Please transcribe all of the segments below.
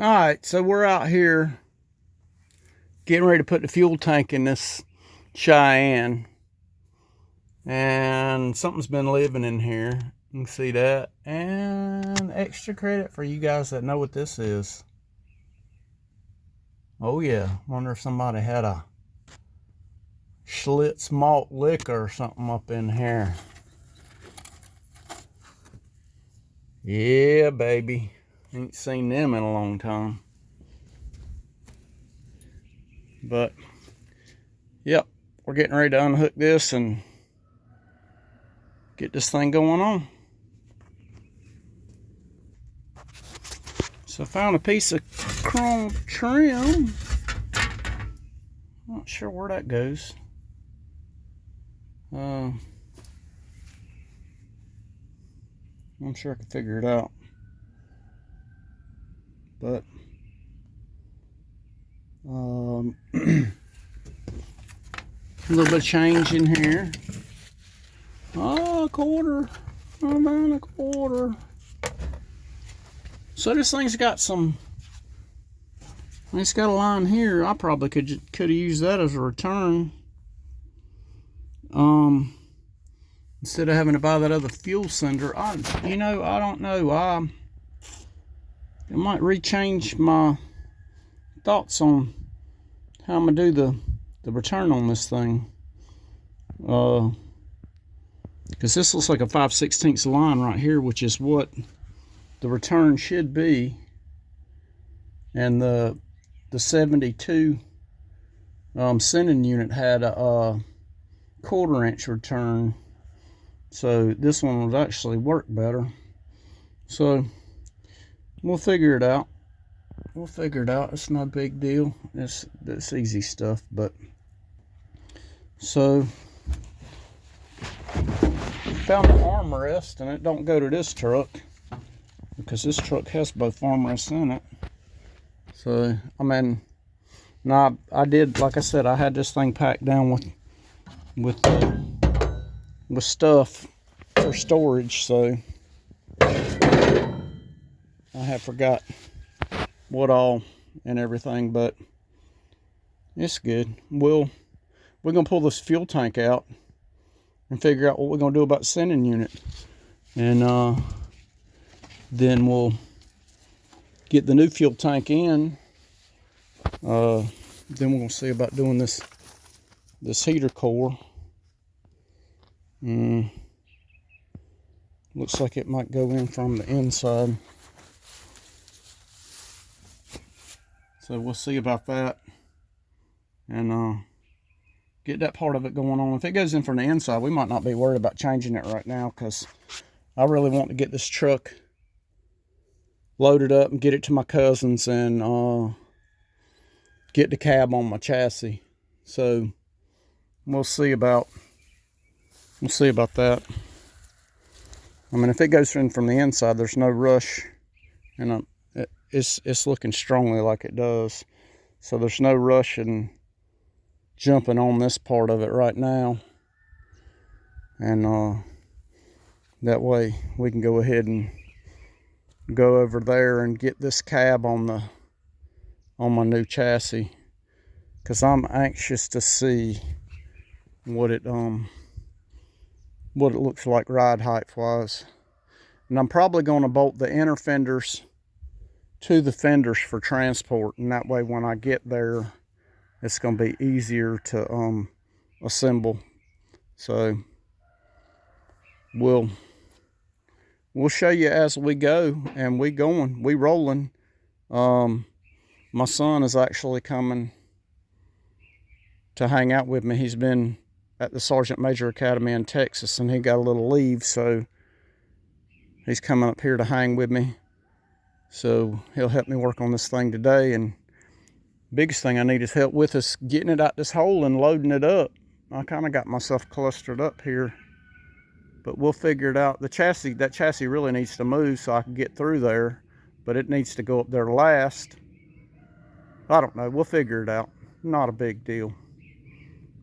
All right, so we're out here getting ready to put the fuel tank in this Cheyenne, and something's been living in here. You can see that. And extra credit for you guys that know what this is. Oh yeah, wonder if somebody had a Schlitz malt liquor or something up in here. Yeah, baby. Ain't seen them in a long time. But, yep, we're getting ready to unhook this and get this thing going on. So I found a piece of chrome trim. Not sure where that goes. I'm sure I can figure it out. But a little bit of change in here. Oh, a quarter. Oh man, a quarter. So this thing's got some. It's got a line here. I probably could have used that as a return. Instead of having to buy that other fuel cylinder. I don't know. I might rechange my thoughts on how I'm gonna do the return on this thing. Because this looks like a 5/16 line right here, which is what the return should be. And the 72 sending unit had a 1/4 inch return, so this one would actually work better. So we'll figure it out. It's no big deal. It's easy stuff. But so found the armrest, and it don't go to this truck because this truck has both armrests in it. So I mean, now I did, like I said, I had this thing packed down with stuff for storage, so I have forgot what all and everything, but it's good. We're gonna pull this fuel tank out and figure out what we're gonna do about the sending unit, and then we'll get the new fuel tank in. Then we're gonna see about doing this heater core. Looks like it might go in from the inside. So we'll see about that, and get that part of it going on. If it goes in from the inside, we might not be worried about changing it right now, because I really want to get this truck loaded up and get it to my cousins and get the cab on my chassis. So we'll see about that. I mean, if it goes in from the inside, there's no rush, and it's looking strongly like it does. So there's no rush in jumping on this part of it right now, and that way we can go ahead and go over there and get this cab on my new chassis, because I'm anxious to see what it looks like ride height wise. And I'm probably going to bolt the inner fenders to the fenders for transport, and that way when I get there it's going to be easier to assemble. So we'll show you as we go, and we rolling. My son is actually coming to hang out with me. He's been at the Sergeant Major Academy in Texas, and he got a little leave, so he's coming up here to hang with me. So he'll help me work on this thing today, and biggest thing I need his help with is getting it out this hole and loading it up. I kind of got myself clustered up here, but we'll figure it out. That chassis really needs to move so I can get through there, but it needs to go up there last. I don't know, we'll figure it out. Not a big deal.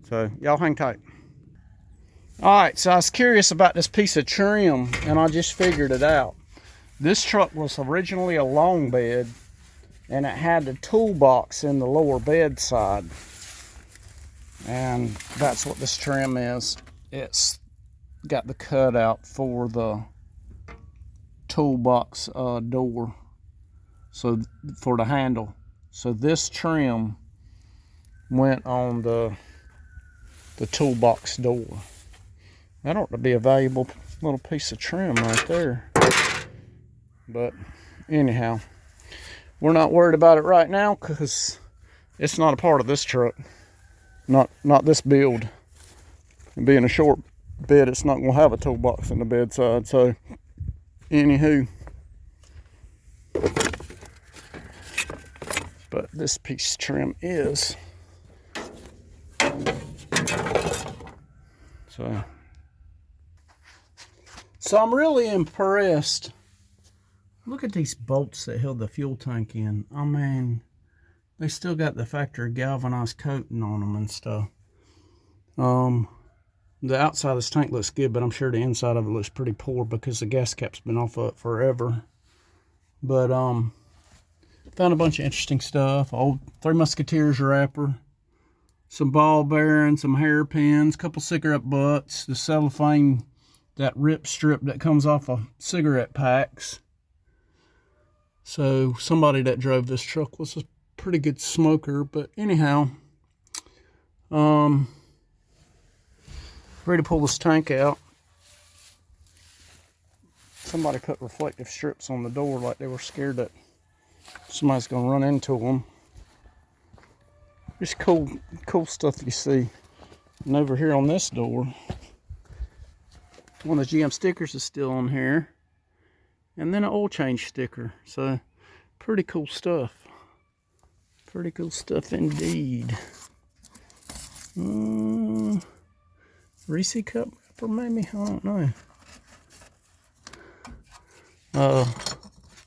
So y'all hang tight. All right, so I was curious about this piece of trim, and I just figured it out. This truck was originally a long bed, and it had the toolbox in the lower bed side. And that's what this trim is. It's got the cutout for the toolbox door, so for the handle. So this trim went on the toolbox door. That ought to be a valuable little piece of trim right there. But anyhow, we're not worried about it right now because it's not a part of this truck. Not this build. And being a short bed, it's not going to have a toolbox in the bedside. So, anywho. But this piece of trim is. So I'm really impressed. Look at these bolts that held the fuel tank in. I mean, they still got the factory galvanized coating on them and stuff. The outside of this tank looks good, but I'm sure the inside of it looks pretty poor because the gas cap's been off of it forever. But found a bunch of interesting stuff. Old Three Musketeers wrapper, some ball bearings, some hairpins, couple cigarette butts, the cellophane, that rip strip that comes off of cigarette packs. So somebody that drove this truck was a pretty good smoker. But anyhow, ready to pull this tank out. Somebody put reflective strips on the door like they were scared that somebody's gonna run into them. Just cool stuff you see. And over here on this door, one of the GM stickers is still on here. And then an oil change sticker. So, pretty cool stuff. Pretty cool stuff indeed. Reese cup wrapper maybe? I don't know.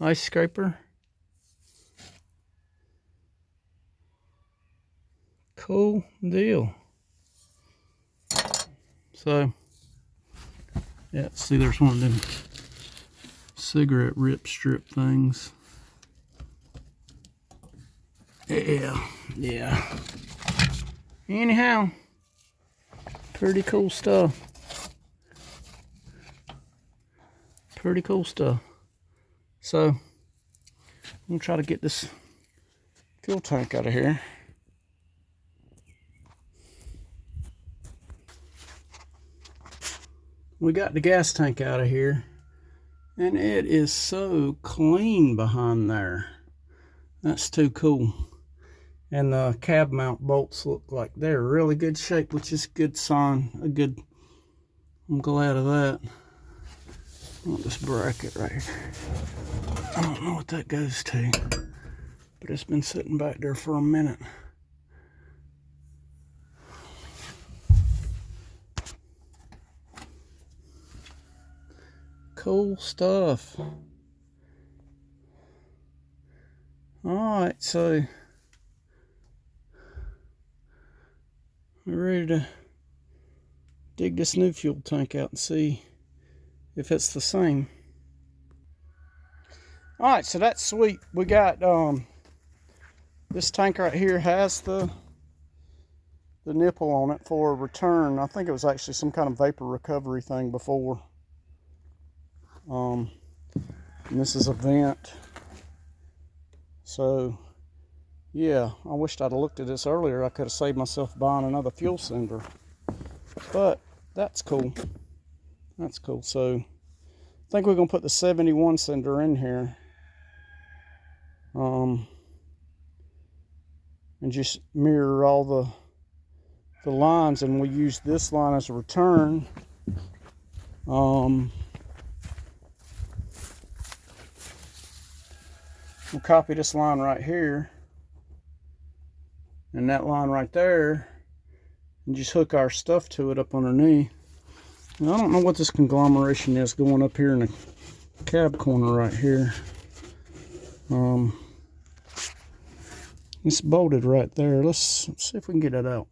Ice scraper. Cool deal. So, yeah, see, there's one of them cigarette rip strip things. Yeah. Anyhow, pretty cool stuff. Pretty cool stuff. So, I'm gonna try to get this fuel tank out of here. We got the gas tank out of here, and it is so clean behind there. That's too cool. And the cab mount bolts look like they're really good shape, which is a good sign. I'm glad of that. I want this bracket right here. I don't know what that goes to, but it's been sitting back there for a minute. Cool stuff. Alright, so we're ready to dig this new fuel tank out and see if it's the same. Alright, so that's sweet. We got this tank right here has the nipple on it for a return. I think it was actually some kind of vapor recovery thing before. And this is a vent. So yeah, I wished I'd have looked at this earlier. I could have saved myself buying another fuel cylinder. But that's cool. That's cool. So I think we're gonna put the 71 cylinder in here. And just mirror all the lines, and we use this line as a return. We'll copy this line right here and that line right there and just hook our stuff to it up underneath. Now, I don't know what this conglomeration is going up here in the cab corner right here. It's bolted right there. Let's see if we can get it out.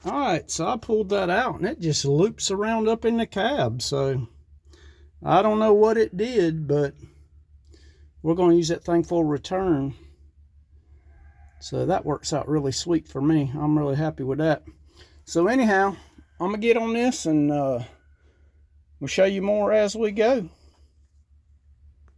Alright, so I pulled that out and it just loops around up in the cab. So I don't know what it did, but we're going to use that thing for a return. So that works out really sweet for me. I'm really happy with that. So anyhow, I'm going to get on this and we'll show you more as we go.